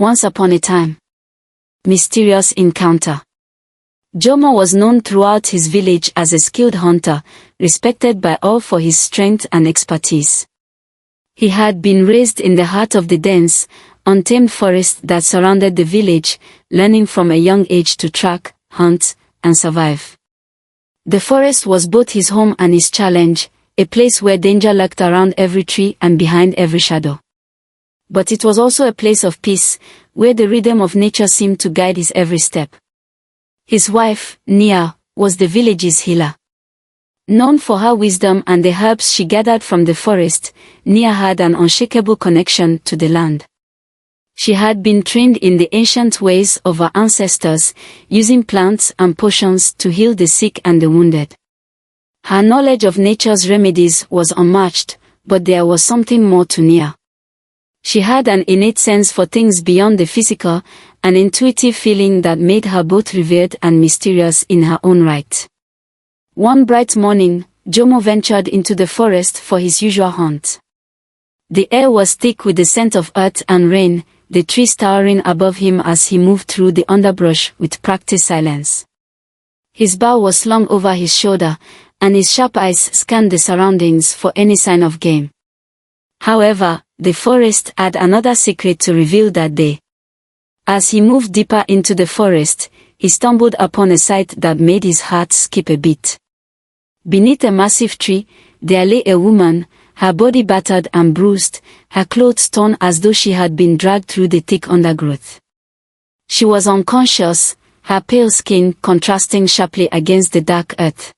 Once upon a time. Mysterious encounter. Jomo was known throughout his village as a skilled hunter, respected by all for his strength and expertise. He had been raised in the heart of the dense, untamed forest that surrounded the village, learning from a young age to track, hunt, and survive. The forest was both his home and his challenge, a place where danger lurked around every tree and behind every shadow. But it was also a place of peace, where the rhythm of nature seemed to guide his every step. His wife, Nia, was the village's healer. Known for her wisdom and the herbs she gathered from the forest, Nia had an unshakable connection to the land. She had been trained in the ancient ways of her ancestors, using plants and potions to heal the sick and the wounded. Her knowledge of nature's remedies was unmatched, but there was something more to Nia. She had an innate sense for things beyond the physical, an intuitive feeling that made her both revered and mysterious in her own right. One bright morning, Jomo ventured into the forest for his usual hunt. The air was thick with the scent of earth and rain, the trees towering above him as he moved through the underbrush with practiced silence. His bow was slung over his shoulder, and his sharp eyes scanned the surroundings for any sign of game. However, the forest had another secret to reveal that day. As he moved deeper into the forest, he stumbled upon a sight that made his heart skip a beat. Beneath a massive tree, there lay a woman, her body battered and bruised, her clothes torn as though she had been dragged through the thick undergrowth. She was unconscious, her pale skin contrasting sharply against the dark earth.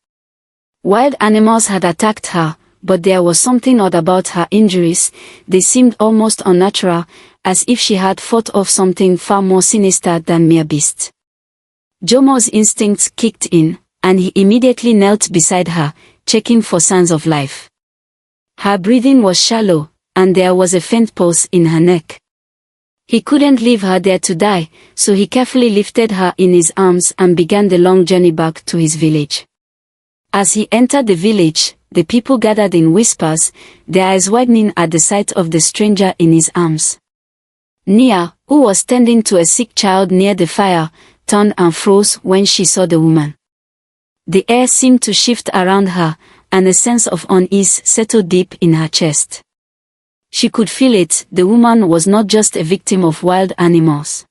Wild animals had attacked her, but there was something odd about her injuries. They seemed almost unnatural, as if she had fought off something far more sinister than mere beast. Jomo's instincts kicked in, and he immediately knelt beside her, checking for signs of life. Her breathing was shallow, and there was a faint pulse in her neck. He couldn't leave her there to die, so he carefully lifted her in his arms and began the long journey back to his village. As he entered the village, the people gathered in whispers, their eyes widening at the sight of the stranger in his arms. Nia, who was tending to a sick child near the fire, turned and froze when she saw the woman. The air seemed to shift around her, and a sense of unease settled deep in her chest. She could feel it, the woman was not just a victim of wild animals.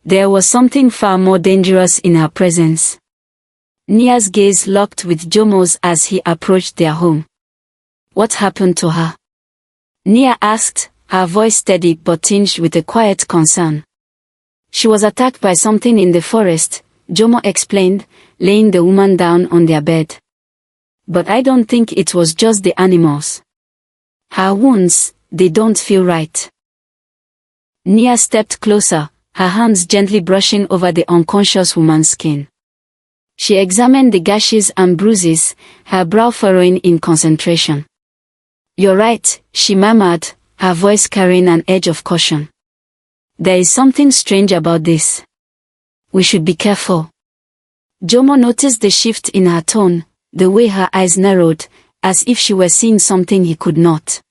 There was something far more dangerous in her presence. Nia's gaze locked with Jomo's as he approached their home. What happened to her? Nia asked, her voice steady but tinged with a quiet concern. She was attacked by something in the forest, Jomo explained, laying the woman down on their bed. But I don't think it was just the animals. Her wounds, they don't feel right. Nia stepped closer, her hands gently brushing over the unconscious woman's skin. She examined the gashes and bruises, her brow furrowing in concentration. You're right, she murmured, her voice carrying an edge of caution. There is something strange about this. We should be careful. Jomo noticed the shift in her tone, the way her eyes narrowed, as if she were seeing something he could not.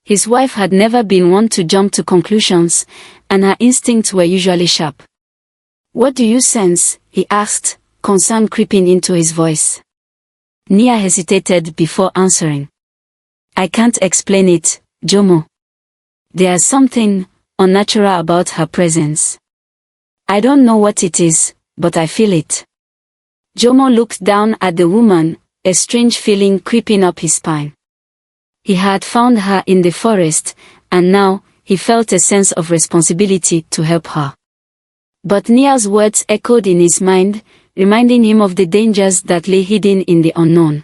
His wife had never been one to jump to conclusions, and her instincts were usually sharp. What do you sense? He asked, concern creeping into his voice. Nia hesitated before answering. I can't explain it, Jomo. There's something unnatural about her presence. I don't know what it is, but I feel it. Jomo looked down at the woman, a strange feeling creeping up his spine. He had found her in the forest, and now, he felt a sense of responsibility to help her. But Nia's words echoed in his mind, reminding him of the dangers that lay hidden in the unknown.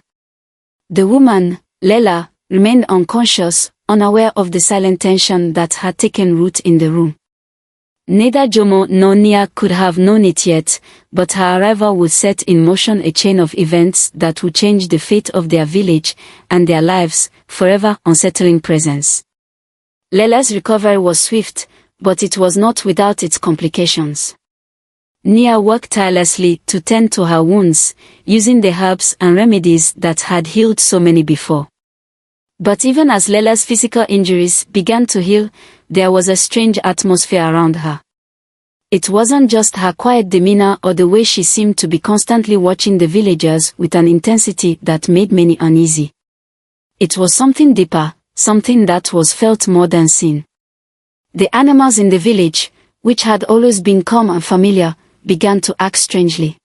The woman, Lela, remained unconscious, unaware of the silent tension that had taken root in the room. Neither Jomo nor Nia could have known it yet, but her arrival would set in motion a chain of events that would change the fate of their village and their lives, forever unsettling presence. Lela's recovery was swift, but it was not without its complications. Nia worked tirelessly to tend to her wounds, using the herbs and remedies that had healed so many before. But even as Lela's physical injuries began to heal, there was a strange atmosphere around her. It wasn't just her quiet demeanor or the way she seemed to be constantly watching the villagers with an intensity that made many uneasy. It was something deeper, something that was felt more than seen. The animals in the village, which had always been calm and familiar, began to act strangely.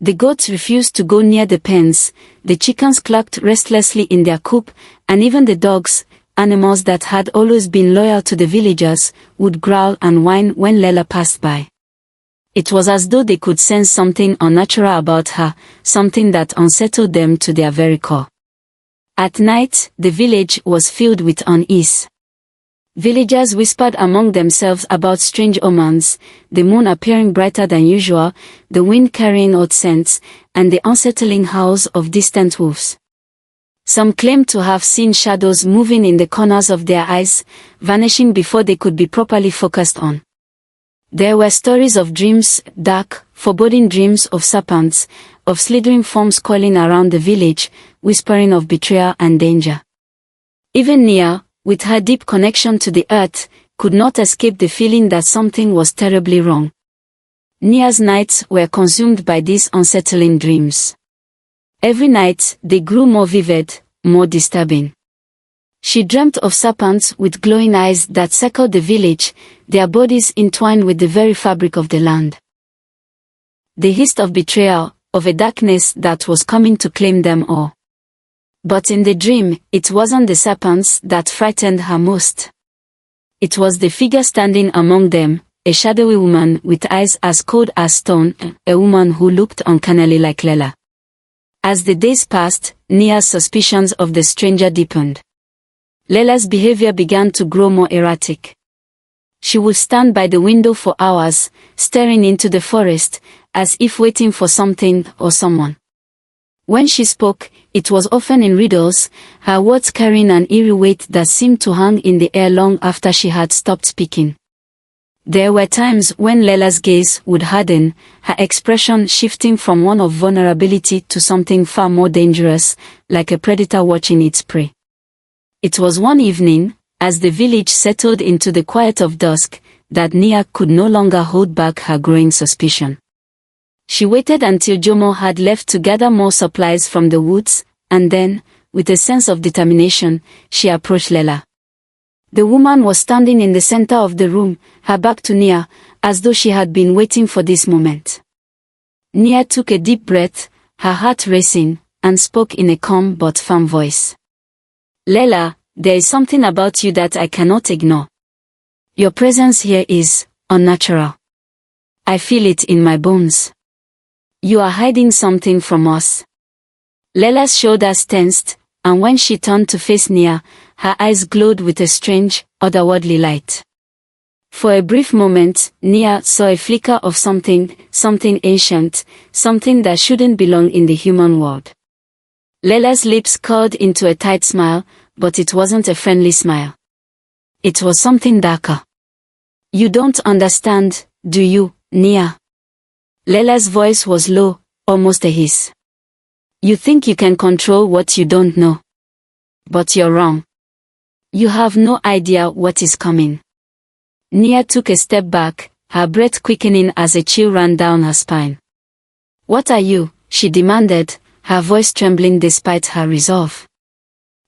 The goats refused to go near the pens, the chickens clucked restlessly in their coop, and even the dogs, animals that had always been loyal to the villagers, would growl and whine when Lela passed by. It was as though they could sense something unnatural about her, something that unsettled them to their very core. At night, the village was filled with unease. Villagers whispered among themselves about strange omens, the moon appearing brighter than usual, the wind carrying odd scents, and the unsettling howls of distant wolves. Some claimed to have seen shadows moving in the corners of their eyes, vanishing before they could be properly focused on. There were stories of dreams, dark, foreboding dreams of serpents, of slithering forms coiling around the village, whispering of betrayal and danger. Even Nia, with her deep connection to the earth, could not escape the feeling that something was terribly wrong. Nia's nights were consumed by these unsettling dreams. Every night, they grew more vivid, more disturbing. She dreamt of serpents with glowing eyes that circled the village, their bodies entwined with the very fabric of the land. The hissed of betrayal, of a darkness that was coming to claim them all. But in the dream, it wasn't the serpents that frightened her most. It was the figure standing among them, a shadowy woman with eyes as cold as stone, a woman who looked uncannily like Lela. As the days passed, Nia's suspicions of the stranger deepened. Lela's behavior began to grow more erratic. She would stand by the window for hours, staring into the forest, as if waiting for something or someone. When she spoke, it was often in riddles, her words carrying an eerie weight that seemed to hang in the air long after she had stopped speaking. There were times when Lela's gaze would harden, her expression shifting from one of vulnerability to something far more dangerous, like a predator watching its prey. It was one evening, as the village settled into the quiet of dusk, that Nia could no longer hold back her growing suspicion. She waited until Jomo had left to gather more supplies from the woods, and then, with a sense of determination, she approached Lela. The woman was standing in the center of the room, her back to Nia, as though she had been waiting for this moment. Nia took a deep breath, her heart racing, and spoke in a calm but firm voice. Lela, there is something about you that I cannot ignore. Your presence here is unnatural. I feel it in my bones. You are hiding something from us. Lela's shoulders tensed, and when she turned to face Nia, her eyes glowed with a strange, otherworldly light. For a brief moment, Nia saw a flicker of something ancient, something that shouldn't belong in the human world. Lela's lips curled into a tight smile, but it wasn't a friendly smile. It was something darker. You don't understand, do you, Nia? Lela's voice was low, almost a hiss. You think you can control what you don't know. But you're wrong. You have no idea what is coming. Nia took a step back, her breath quickening as a chill ran down her spine. What are you? She demanded, her voice trembling despite her resolve.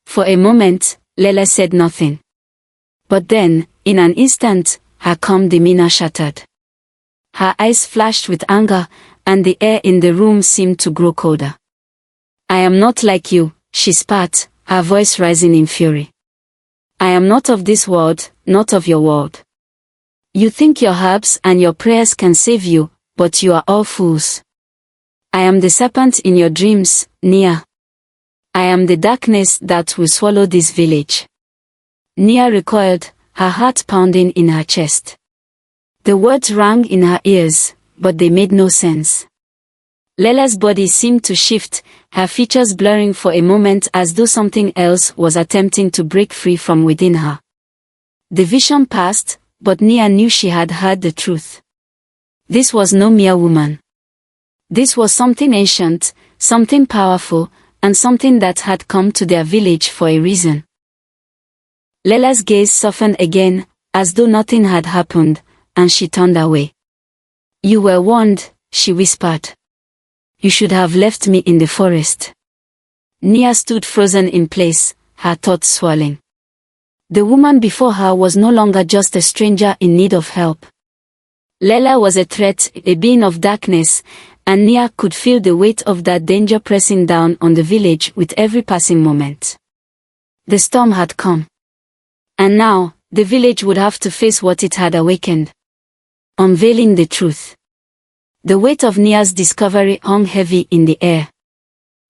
For a moment, Lela said nothing. But then, in an instant, her calm demeanor shattered. Her eyes flashed with anger, and the air in the room seemed to grow colder. I am not like you, she spat, her voice rising in fury. I am not of this world, not of your world. You think your herbs and your prayers can save you, but you are all fools. I am the serpent in your dreams, Nia. I am the darkness that will swallow this village. Nia recoiled, her heart pounding in her chest. The words rang in her ears, but they made no sense. Lela's body seemed to shift, her features blurring for a moment as though something else was attempting to break free from within her. The vision passed, but Nia knew she had heard the truth. This was no mere woman. This was something ancient, something powerful, and something that had come to their village for a reason. Lela's gaze softened again, as though nothing had happened, and she turned away. "You were warned," she whispered. "You should have left me in the forest." Nia stood frozen in place, her thoughts swirling. The woman before her was no longer just a stranger in need of help. Lela was a threat, a being of darkness, and Nia could feel the weight of that danger pressing down on the village with every passing moment. The storm had come. And now, the village would have to face what it had awakened. Unveiling the truth. The weight of Nia's discovery hung heavy in the air.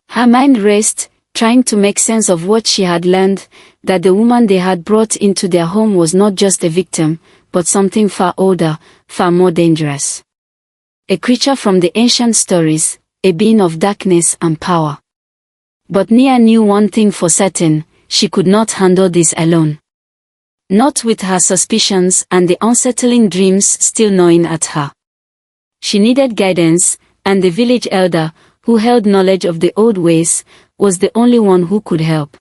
Her mind raced, trying to make sense of what she had learned, that the woman they had brought into their home was not just a victim, but something far older, far more dangerous. A creature from the ancient stories, a being of darkness and power. But Nia knew one thing for certain: she could not handle this alone. Not with her suspicions and the unsettling dreams still gnawing at her. She needed guidance, and the village elder, who held knowledge of the old ways, was the only one who could help.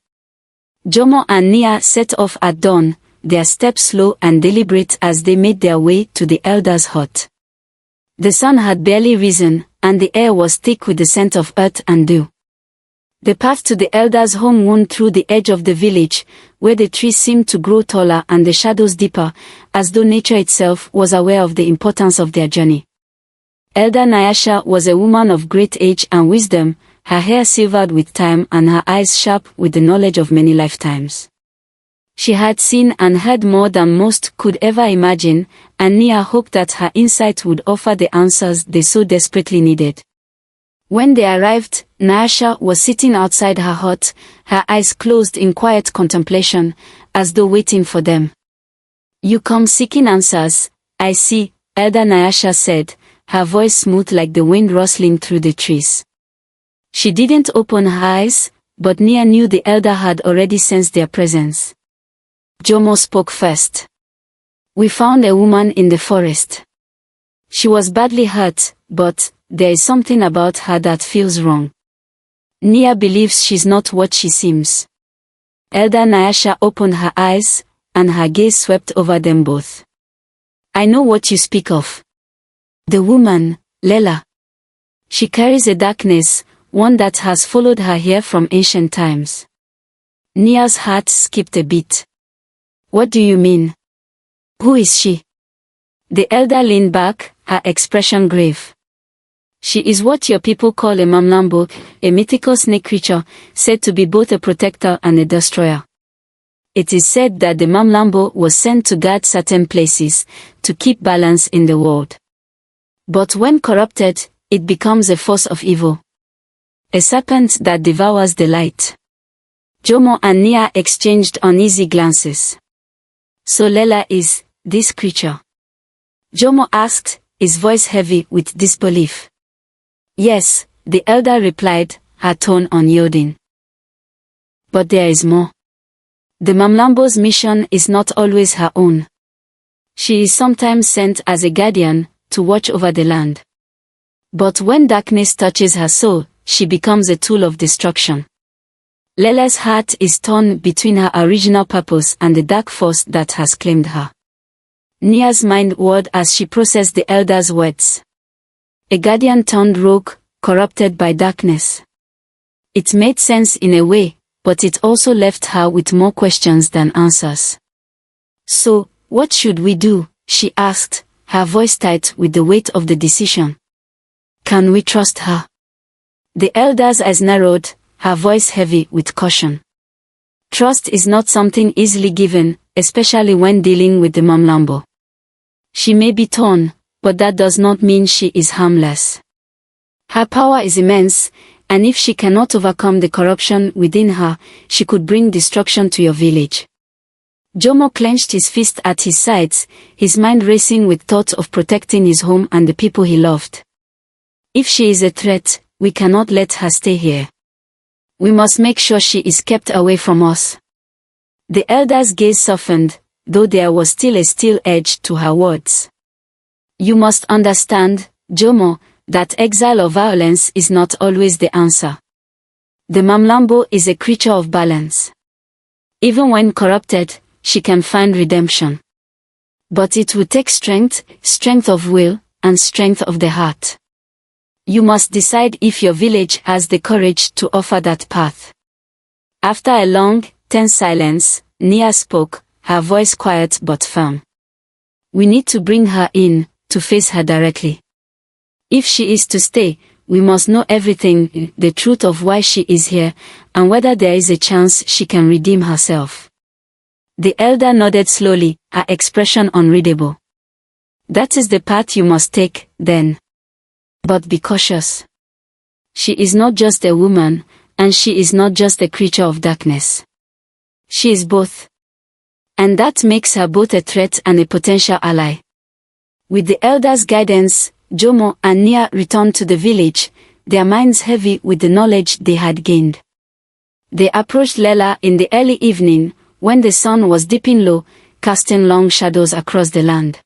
Jomo and Nia set off at dawn, their steps slow and deliberate as they made their way to the elder's hut. The sun had barely risen, and the air was thick with the scent of earth and dew. The path to the elder's home wound through the edge of the village, where the trees seemed to grow taller and the shadows deeper, as though nature itself was aware of the importance of their journey. Elder Nyasha was a woman of great age and wisdom, her hair silvered with time and her eyes sharp with the knowledge of many lifetimes. She had seen and heard more than most could ever imagine, and Nia hoped that her insight would offer the answers they so desperately needed. When they arrived, Nyasha was sitting outside her hut, her eyes closed in quiet contemplation, as though waiting for them. "You come seeking answers, I see," Elder Nyasha said, her voice smooth like the wind rustling through the trees. She didn't open her eyes, but Nia knew the elder had already sensed their presence. Jomo spoke first. "We found a woman in the forest. She was badly hurt, but there is something about her that feels wrong. Nia believes she's not what she seems." Elder Nyasha opened her eyes, and her gaze swept over them both. "I know what you speak of. The woman, Lela. She carries a darkness, one that has followed her here from ancient times." Nia's heart skipped a beat. "What do you mean? Who is she?" The elder leaned back, her expression grave. "She is what your people call a mamlambo, a mythical snake creature, said to be both a protector and a destroyer. It is said that the mamlambo was sent to guard certain places, to keep balance in the world. But when corrupted, it becomes a force of evil. A serpent that devours the light." Jomo and Nia exchanged uneasy glances. "So Lela is this creature?" Jomo asked, his voice heavy with disbelief. "Yes," the elder replied, her tone unyielding. "But there is more. The Mamlambo's mission is not always her own. She is sometimes sent as a guardian, to watch over the land. But when darkness touches her soul, she becomes a tool of destruction. Lela's heart is torn between her original purpose and the dark force that has claimed her." Nia's mind whirled as she processed the elder's words. A guardian turned rogue, corrupted by darkness. It made sense in a way, but it also left her with more questions than answers. "So, what should we do?" she asked, her voice tight with the weight of the decision. "Can we trust her?" The elder's eyes narrowed, her voice heavy with caution. "Trust is not something easily given, especially when dealing with the Mamlambo. She may be torn, but that does not mean she is harmless. Her power is immense, and if she cannot overcome the corruption within her, she could bring destruction to your village." Jomo clenched his fist at his sides, his mind racing with thoughts of protecting his home and the people he loved. "If she is a threat, we cannot let her stay here. We must make sure she is kept away from us." The elder's gaze softened, though there was still a steel edge to her words. "You must understand, Jomo, that exile or violence is not always the answer. The Mamlambo is a creature of balance. Even when corrupted, she can find redemption. But it will take strength, strength of will, and strength of the heart. You must decide if your village has the courage to offer that path. After a long, tense silence, Nia spoke, her voice quiet but firm. We need to bring her in, to face her directly. If she is to stay, we must know everything, the truth of why she is here, and whether there is a chance she can redeem herself. The elder nodded slowly, her expression unreadable. That is the path you must take, then. But be cautious. She is not just a woman, and she is not just a creature of darkness. She is both. And that makes her both a threat and a potential ally. With the elder's guidance, Jomo and Nia returned to the village, their minds heavy with the knowledge they had gained. They approached Lela in the early evening, when the sun was dipping low, casting long shadows across the land.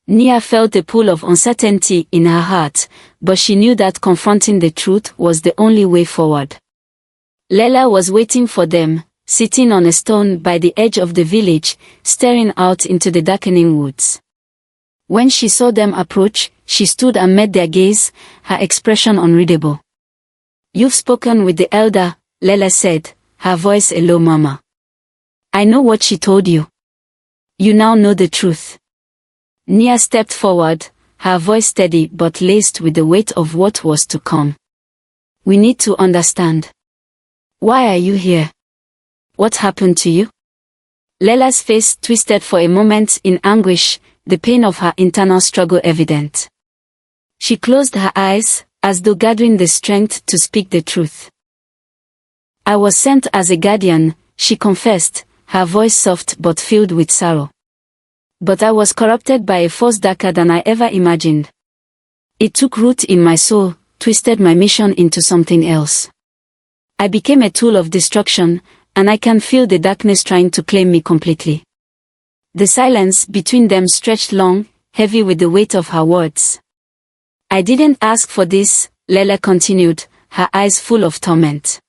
Nia felt a pull of uncertainty in her heart, but she knew that confronting the truth was the only way forward. Lela was waiting for them, sitting on a stone by the edge of the village, staring out into the darkening woods. When she saw them approach, she stood and met their gaze, her expression unreadable. You've spoken with the elder, Lela said, her voice a low murmur. I know what she told you. You now know the truth. Nia stepped forward, her voice steady but laced with the weight of what was to come. We need to understand. Why are you here? What happened to you? Lela's face twisted for a moment in anguish, the pain of her internal struggle evident. She closed her eyes, as though gathering the strength to speak the truth. I was sent as a guardian, she confessed, her voice soft but filled with sorrow. But I was corrupted by a force darker than I ever imagined. It took root in my soul, twisted my mission into something else. I became a tool of destruction, and I can feel the darkness trying to claim me completely. The silence between them stretched long, heavy with the weight of her words. I didn't ask for this, Lela continued, her eyes full of torment.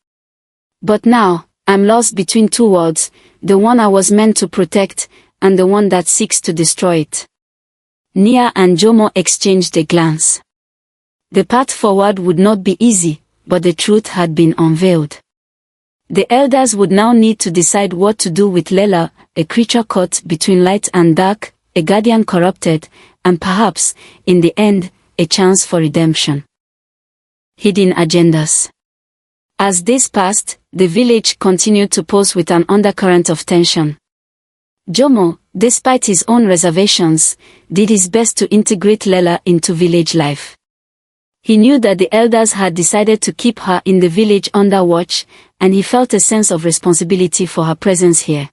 But now, I'm lost between two worlds, the one I was meant to protect, and the one that seeks to destroy it. Nia and Jomo exchanged a glance. The path forward would not be easy, but the truth had been unveiled. The elders would now need to decide what to do with Lela, a creature caught between light and dark, a guardian corrupted, and perhaps, in the end, a chance for redemption. Hidden agendas. As days passed, the village continued to pulse with an undercurrent of tension. Jomo, despite his own reservations, did his best to integrate Lela into village life. He knew that the elders had decided to keep her in the village under watch, and he felt a sense of responsibility for her presence here.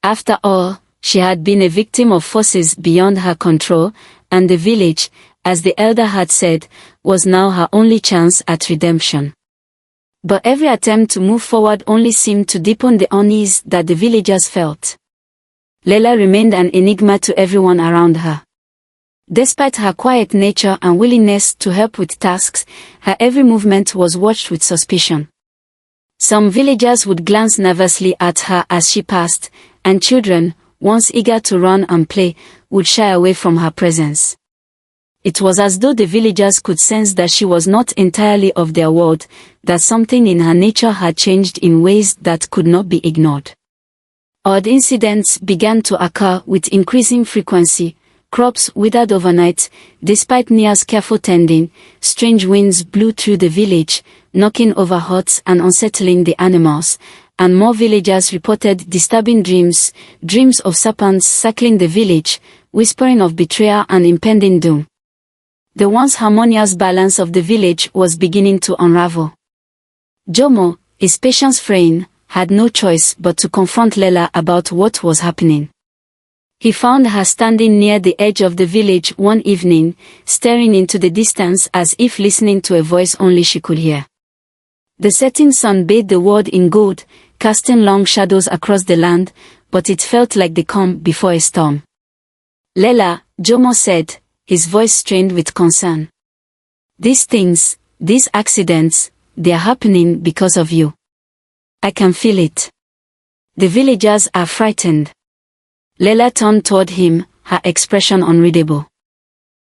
After all, she had been a victim of forces beyond her control, and the village, as the elder had said, was now her only chance at redemption. But every attempt to move forward only seemed to deepen the unease that the villagers felt. Lela remained an enigma to everyone around her. Despite her quiet nature and willingness to help with tasks, her every movement was watched with suspicion. Some villagers would glance nervously at her as she passed, and children, once eager to run and play, would shy away from her presence. It was as though the villagers could sense that she was not entirely of their world, that something in her nature had changed in ways that could not be ignored. Odd incidents began to occur with increasing frequency. Crops withered overnight, despite Nia's careful tending. Strange winds blew through the village, knocking over huts and unsettling the animals, and more villagers reported disturbing dreams of serpents circling the village, whispering of betrayal and impending doom. The once harmonious balance of the village was beginning to unravel. Jomo, his patience fraying, had no choice but to confront Lela about what was happening. He found her standing near the edge of the village one evening, staring into the distance as if listening to a voice only she could hear. The setting sun bathed the world in gold, casting long shadows across the land, but it felt like the calm before a storm. Lela, Jomo said, his voice strained with concern. These things, these accidents, they are happening because of you. I can feel it. The villagers are frightened. Lela turned toward him, her expression unreadable.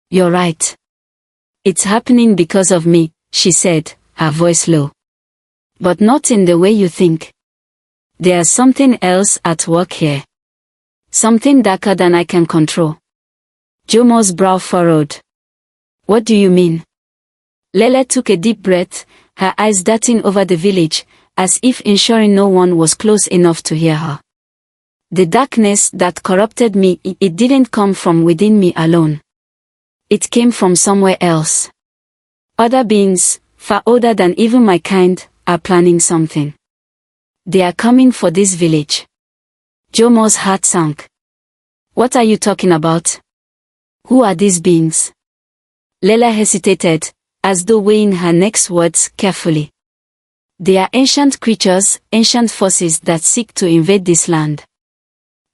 You're right. It's happening because of me, she said, her voice low. But not in the way you think. There's something else at work here. Something darker than I can control. Jomo's brow furrowed. What do you mean? Lela took a deep breath, her eyes darting over the village, as if ensuring no one was close enough to hear her. The darkness that corrupted me, it didn't come from within me alone. It came from somewhere else. Other beings, far older than even my kind, are planning something. They are coming for this village. Jomo's heart sank. What are you talking about? Who are these beings? Lela hesitated, as though weighing her next words carefully. They are ancient creatures, ancient forces that seek to invade this land.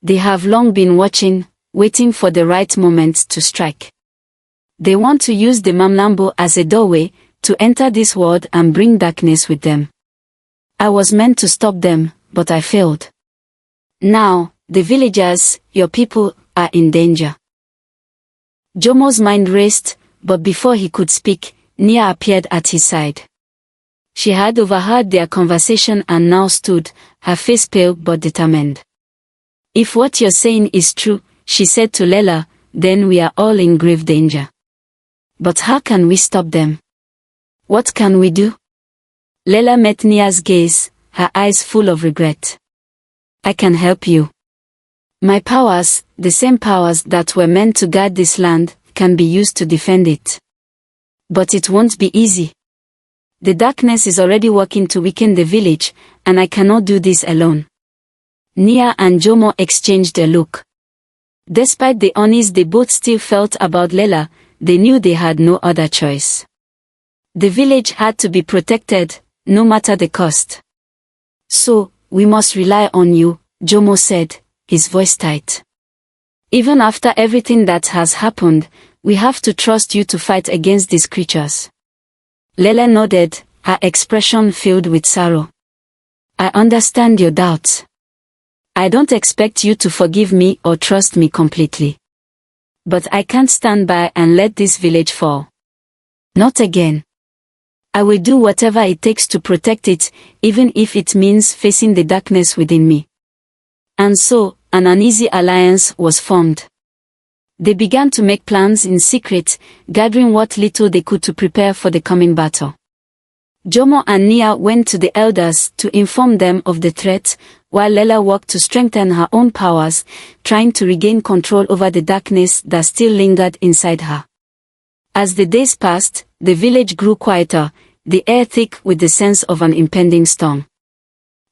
They have long been watching, waiting for the right moment to strike. They want to use the Mamlambo as a doorway, to enter this world and bring darkness with them. I was meant to stop them, but I failed. Now, the villagers, your people, are in danger. Jomo's mind raced, but before he could speak, Nia appeared at his side. She had overheard their conversation and now stood, her face pale but determined. If what you're saying is true, she said to Lela, then we are all in grave danger. But how can we stop them? What can we do? Lela met Nia's gaze, her eyes full of regret. I can help you. My powers, the same powers that were meant to guard this land, can be used to defend it. But it won't be easy. The darkness is already working to weaken the village, and I cannot do this alone. Nia and Jomo exchanged a look. Despite the unease they both still felt about Lela, they knew they had no other choice. The village had to be protected, no matter the cost. So, we must rely on you, Jomo said, his voice tight. Even after everything that has happened, we have to trust you to fight against these creatures. Lela nodded, her expression filled with sorrow. I understand your doubts. I don't expect you to forgive me or trust me completely. But I can't stand by and let this village fall. Not again. I will do whatever it takes to protect it, even if it means facing the darkness within me. And so, an uneasy alliance was formed. They began to make plans in secret, gathering what little they could to prepare for the coming battle. Jomo and Nia went to the elders to inform them of the threat, while Lela worked to strengthen her own powers, trying to regain control over the darkness that still lingered inside her. As the days passed, the village grew quieter, the air thick with the sense of an impending storm.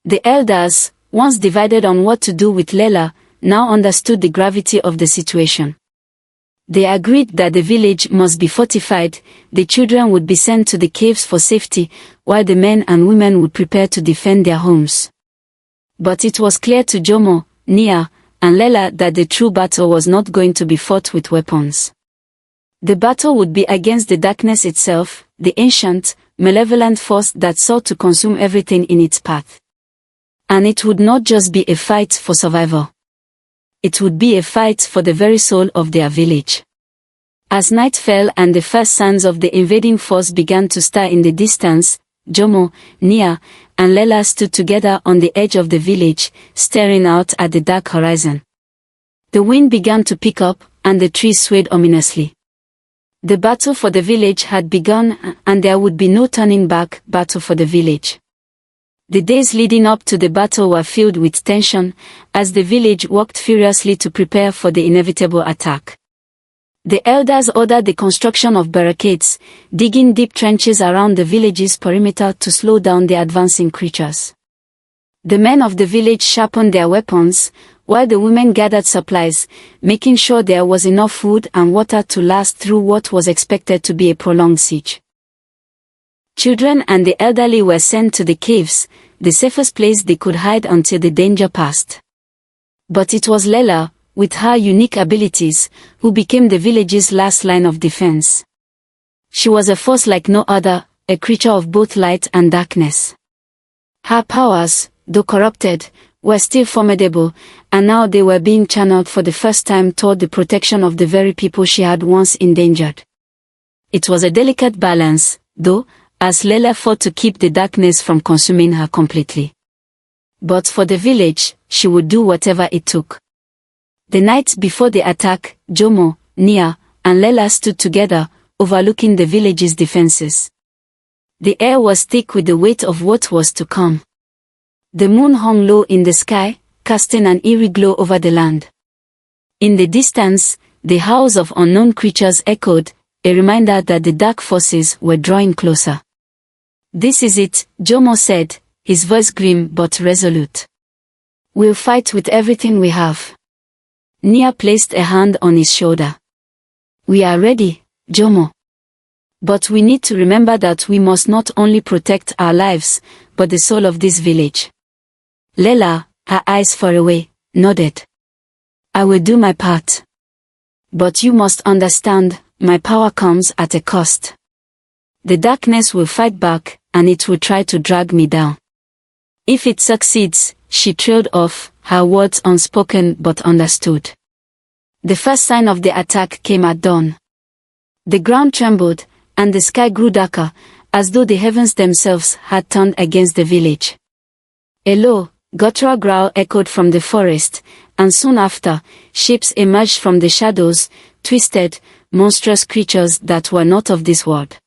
The elders, once divided on what to do with Lela, now understood the gravity of the situation. They agreed that the village must be fortified, the children would be sent to the caves for safety, while the men and women would prepare to defend their homes. But it was clear to Jomo, Nia, and Lela that the true battle was not going to be fought with weapons. The battle would be against the darkness itself, the ancient, malevolent force that sought to consume everything in its path. And it would not just be a fight for survival. It would be a fight for the very soul of their village. As night fell and the first signs of the invading force began to stir in the distance, Jomo, Nia, and Lela stood together on the edge of the village, staring out at the dark horizon. The wind began to pick up, and the trees swayed ominously. The battle for the village had begun, and there would be no turning back. Battle for the village. The days leading up to the battle were filled with tension, as the village worked furiously to prepare for the inevitable attack. The elders ordered the construction of barricades, digging deep trenches around the village's perimeter to slow down the advancing creatures. The men of the village sharpened their weapons, while the women gathered supplies, making sure there was enough food and water to last through what was expected to be a prolonged siege. Children and the elderly were sent to the caves, the safest place they could hide until the danger passed. But it was Lela, with her unique abilities, who became the village's last line of defense. She was a force like no other, a creature of both light and darkness. Her powers, though corrupted, were still formidable, and now they were being channeled for the first time toward the protection of the very people she had once endangered. It was a delicate balance, though, as Lela fought to keep the darkness from consuming her completely. But for the village, she would do whatever it took. The night before the attack, Jomo, Nia, and Lela stood together, overlooking the village's defenses. The air was thick with the weight of what was to come. The moon hung low in the sky, casting an eerie glow over the land. In the distance, the howls of unknown creatures echoed, a reminder that the dark forces were drawing closer. "This is it," Jomo said, his voice grim but resolute. "We'll fight with everything we have." Nia placed a hand on his shoulder. "We are ready, Jomo. But we need to remember that we must not only protect our lives, but the soul of this village." Lela, her eyes far away, nodded. "I will do my part. But you must understand, my power comes at a cost. The darkness will fight back, and it will try to drag me down. If it succeeds," she trailed off, her words unspoken but understood. The first sign of the attack came at dawn. The ground trembled, and the sky grew darker, as though the heavens themselves had turned against the village. A low, guttural growl echoed from the forest, and soon after, shapes emerged from the shadows, twisted, monstrous creatures that were not of this world.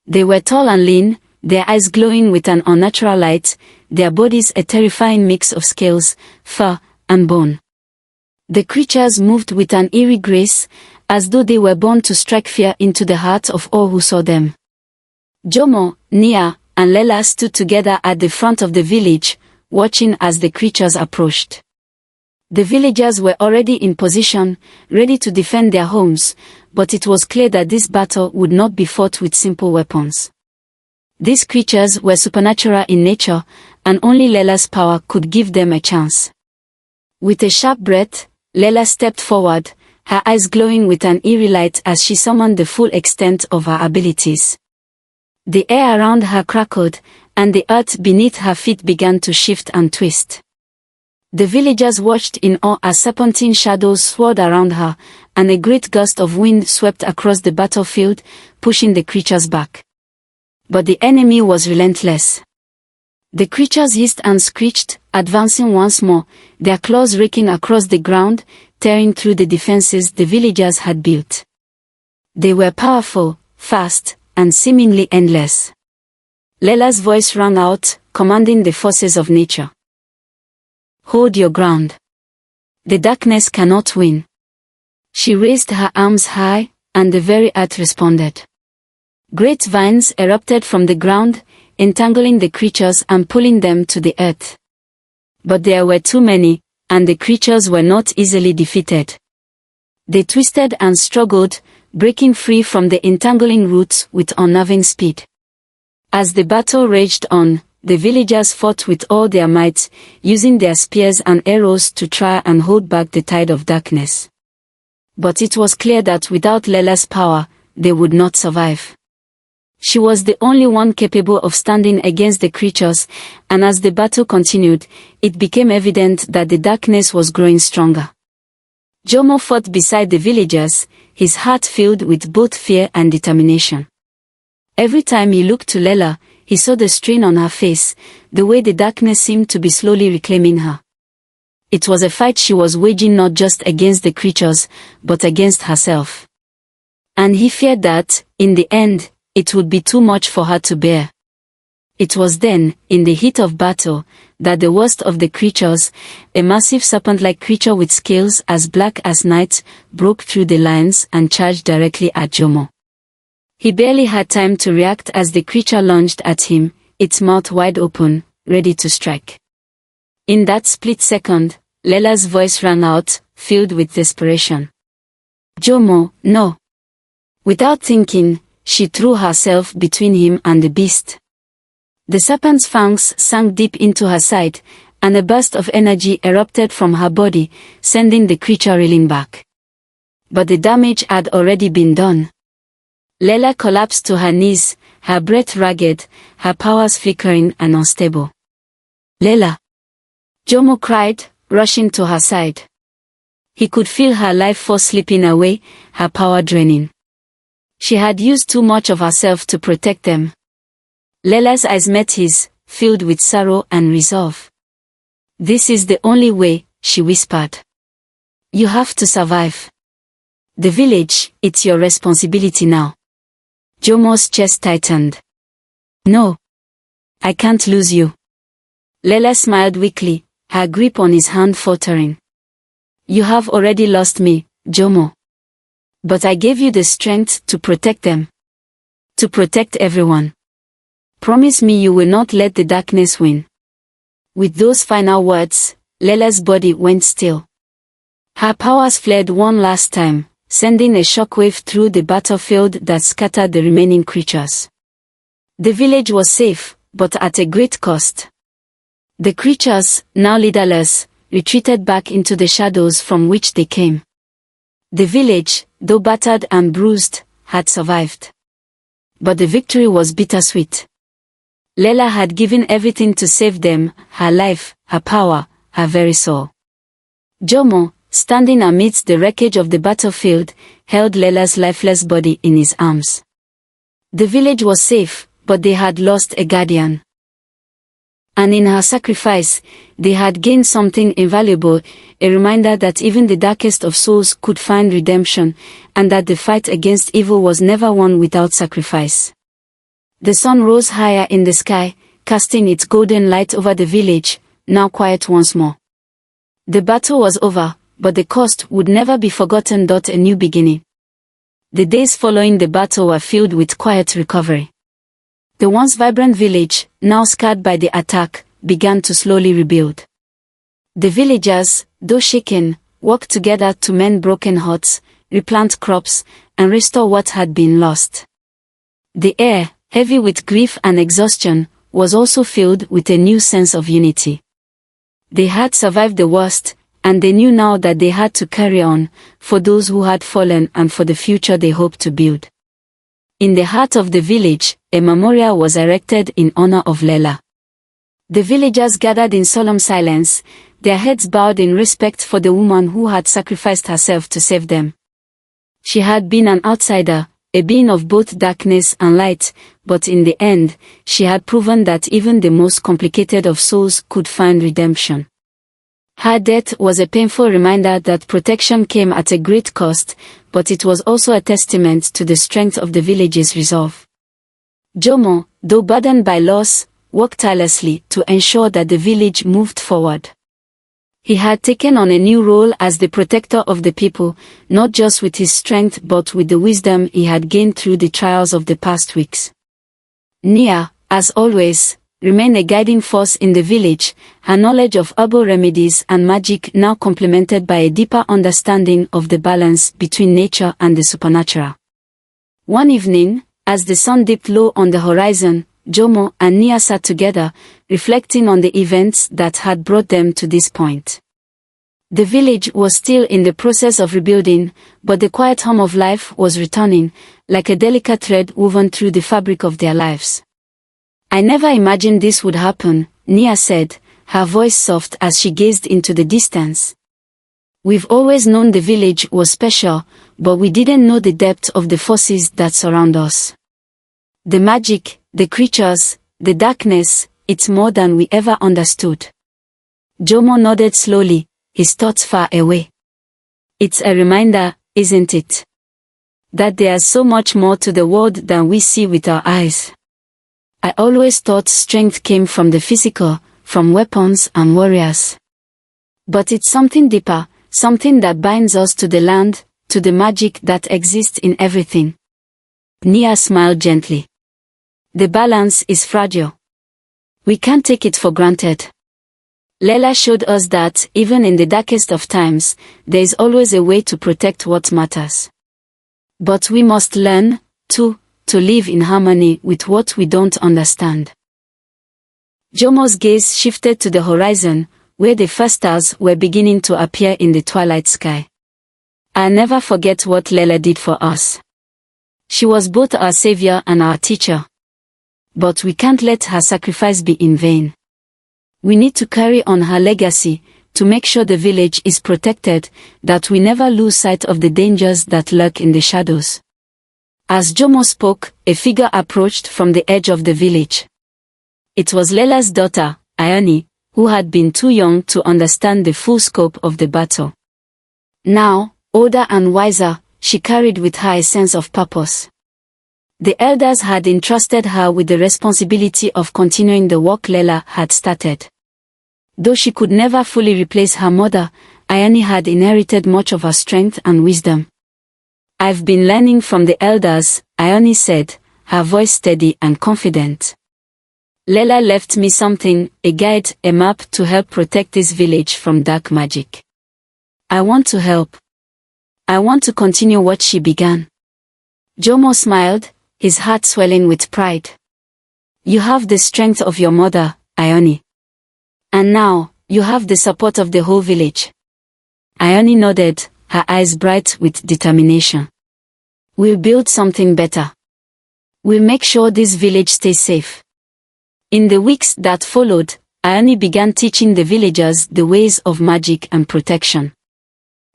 They were tall and lean, their eyes glowing with an unnatural light, their bodies a terrifying mix of scales, fur, and bone. The creatures moved with an eerie grace, as though they were born to strike fear into the hearts of all who saw them. Jomo, Nia, and Lela stood together at the front of the village, watching as the creatures approached. The villagers were already in position, ready to defend their homes, but it was clear that this battle would not be fought with simple weapons. These creatures were supernatural in nature, and only Lela's power could give them a chance. With a sharp breath, Lela stepped forward, her eyes glowing with an eerie light as she summoned the full extent of her abilities. The air around her crackled, and the earth beneath her feet began to shift and twist. The villagers watched in awe as serpentine shadows swirled around her, and a great gust of wind swept across the battlefield, pushing the creatures back. But the enemy was relentless. The creatures hissed and screeched, advancing once more, their claws raking across the ground, tearing through the defenses the villagers had built. They were powerful, fast, and seemingly endless. Lela's voice rang out, commanding the forces of nature. "Hold your ground. The darkness cannot win." She raised her arms high, and the very earth responded. Great vines erupted from the ground, entangling the creatures and pulling them to the earth. But there were too many, and the creatures were not easily defeated. They twisted and struggled, breaking free from the entangling roots with unnerving speed. As the battle raged on, the villagers fought with all their might, using their spears and arrows to try and hold back the tide of darkness. But it was clear that without Lela's power, they would not survive. She was the only one capable of standing against the creatures, and as the battle continued, it became evident that the darkness was growing stronger. Jomo fought beside the villagers, his heart filled with both fear and determination. Every time he looked to Lela, he saw the strain on her face, the way the darkness seemed to be slowly reclaiming her. It was a fight she was waging not just against the creatures, but against herself. And he feared that, in the end, it would be too much for her to bear. It was then, in the heat of battle, that the worst of the creatures, a massive serpent-like creature with scales as black as night, broke through the lines and charged directly at Jomo. He barely had time to react as the creature lunged at him, its mouth wide open, ready to strike. In that split second, Lela's voice rang out, filled with desperation. "Jomo, no!" Without thinking, she threw herself between him and the beast. The serpent's fangs sank deep into her side, and a burst of energy erupted from her body, sending the creature reeling back. But the damage had already been done. Lela collapsed to her knees, her breath ragged, her powers flickering and unstable. "Lela!" Jomo cried, rushing to her side. He could feel her life force slipping away, her power draining. She had used too much of herself to protect them. Lela's eyes met his, filled with sorrow and resolve. "This is the only way," she whispered. "You have to survive. The village, it's your responsibility now." Jomo's chest tightened. "No. I can't lose you." Lela smiled weakly, her grip on his hand faltering. "You have already lost me, Jomo. But I gave you the strength to protect them. To protect everyone. Promise me you will not let the darkness win." With those final words, Lela's body went still. Her powers flared one last time, sending a shockwave through the battlefield that scattered the remaining creatures. The village was safe, but at a great cost. The creatures, now leaderless, retreated back into the shadows from which they came. The village, though battered and bruised, had survived. But the victory was bittersweet. Lela had given everything to save them, her life, her power, her very soul. Jomo, standing amidst the wreckage of the battlefield, held Lela's lifeless body in his arms. The village was safe, but they had lost a guardian. And in her sacrifice, they had gained something invaluable, a reminder that even the darkest of souls could find redemption, and that the fight against evil was never won without sacrifice. The sun rose higher in the sky, casting its golden light over the village, now quiet once more. The battle was over, but the cost would never be forgotten. A new beginning. The days following the battle were filled with quiet recovery. The once vibrant village, now scarred by the attack, began to slowly rebuild. The villagers, though shaken, worked together to mend broken huts, replant crops, and restore what had been lost. The air, heavy with grief and exhaustion, was also filled with a new sense of unity. They had survived the worst, and they knew now that they had to carry on, for those who had fallen and for the future they hoped to build. In the heart of the village, a memorial was erected in honor of Lela. The villagers gathered in solemn silence, their heads bowed in respect for the woman who had sacrificed herself to save them. She had been an outsider, a being of both darkness and light, but in the end, she had proven that even the most complicated of souls could find redemption. Her death was a painful reminder that protection came at a great cost, but it was also a testament to the strength of the village's resolve. Jomo, though burdened by loss, worked tirelessly to ensure that the village moved forward. He had taken on a new role as the protector of the people, not just with his strength but with the wisdom he had gained through the trials of the past weeks. Nia, as always, remained a guiding force in the village, her knowledge of herbal remedies and magic now complemented by a deeper understanding of the balance between nature and the supernatural. One evening, as the sun dipped low on the horizon, Jomo and Nia sat together, reflecting on the events that had brought them to this point. The village was still in the process of rebuilding, but the quiet hum of life was returning, like a delicate thread woven through the fabric of their lives. "I never imagined this would happen," Nia said, her voice soft as she gazed into the distance. "We've always known the village was special, but we didn't know the depth of the forces that surround us. The magic, the creatures, the darkness, it's more than we ever understood." Jomo nodded slowly, his thoughts far away. "It's a reminder, isn't it? That there's so much more to the world than we see with our eyes. I always thought strength came from the physical, from weapons and warriors. But it's something deeper, something that binds us to the land, to the magic that exists in everything." Nia smiled gently. "The balance is fragile. We can't take it for granted. Lela showed us that, even in the darkest of times, there is always a way to protect what matters. But we must learn, too, to live in harmony with what we don't understand." Jomo's gaze shifted to the horizon, where the first stars were beginning to appear in the twilight sky. "I'll never forget what Lela did for us. She was both our savior and our teacher. but we can't let her sacrifice be in vain. We need to carry on her legacy, to make sure the village is protected, that we never lose sight of the dangers that lurk in the shadows. As Jomo spoke, a figure approached from the edge of the village. It was Lela's daughter, Ione, who had been too young to understand the full scope of the battle. Now, older and wiser, she carried with her a sense of purpose. The elders had entrusted her with the responsibility of continuing the work Lela had started. Though she could never fully replace her mother, Ione had inherited much of her strength and wisdom. "I've been learning from the elders," Ione said, her voice steady and confident. "Lela left me something, a guide, a map to help protect this village from dark magic. I want to help. I want to continue what she began." Jomo smiled, his heart swelling with pride. "You have the strength of your mother, Ione. And now, you have the support of the whole village." Ione nodded, her eyes bright with determination. "We'll build something better. We'll make sure this village stays safe." In the weeks that followed, Ione began teaching the villagers the ways of magic and protection.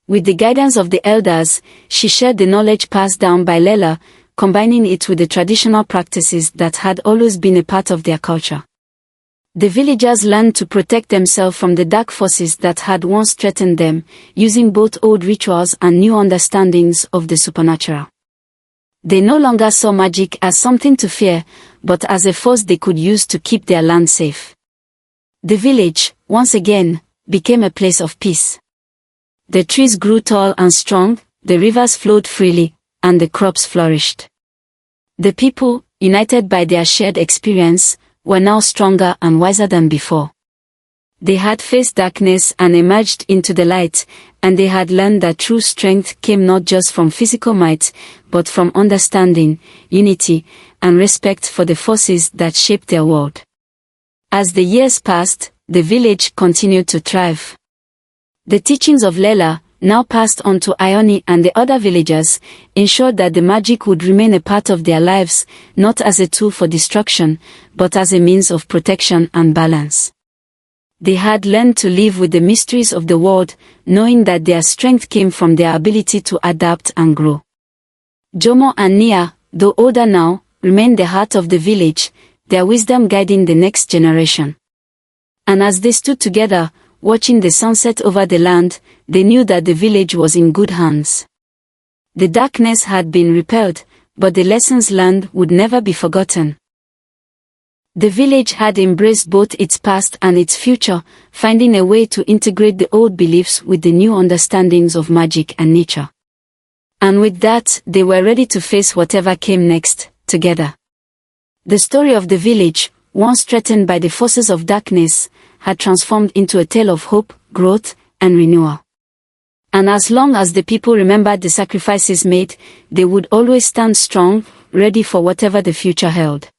With the guidance of the elders, she shared the knowledge passed down by Lela, combining it with the traditional practices that had always been a part of their culture. The villagers learned to protect themselves from the dark forces that had once threatened them, using both old rituals and new understandings of the supernatural. They no longer saw magic as something to fear, but as a force they could use to keep their land safe. The village, once again, became a place of peace. The trees grew tall and strong, the rivers flowed freely, and the crops flourished. The people, united by their shared experience, were now stronger and wiser than before. They had faced darkness and emerged into the light, and they had learned that true strength came not just from physical might, but from understanding, unity, and respect for the forces that shaped their world. As the years passed, the village continued to thrive. The teachings of Lela, now passed on to Ione and the other villagers, ensured that the magic would remain a part of their lives, not as a tool for destruction, but as a means of protection and balance. They had learned to live with the mysteries of the world, knowing that their strength came from their ability to adapt and grow. Jomo and Nia, though older now, remained the heart of the village, their wisdom guiding the next generation. And as they stood together, watching the sunset over the land, they knew that the village was in good hands. The darkness had been repelled, but the lessons learned would never be forgotten. The village had embraced both its past and its future, finding a way to integrate the old beliefs with the new understandings of magic and nature. And with that, they were ready to face whatever came next, together. The story of the village, once threatened by the forces of darkness, had transformed into a tale of hope, growth, and renewal. And as long as the people remembered the sacrifices made, they would always stand strong, ready for whatever the future held.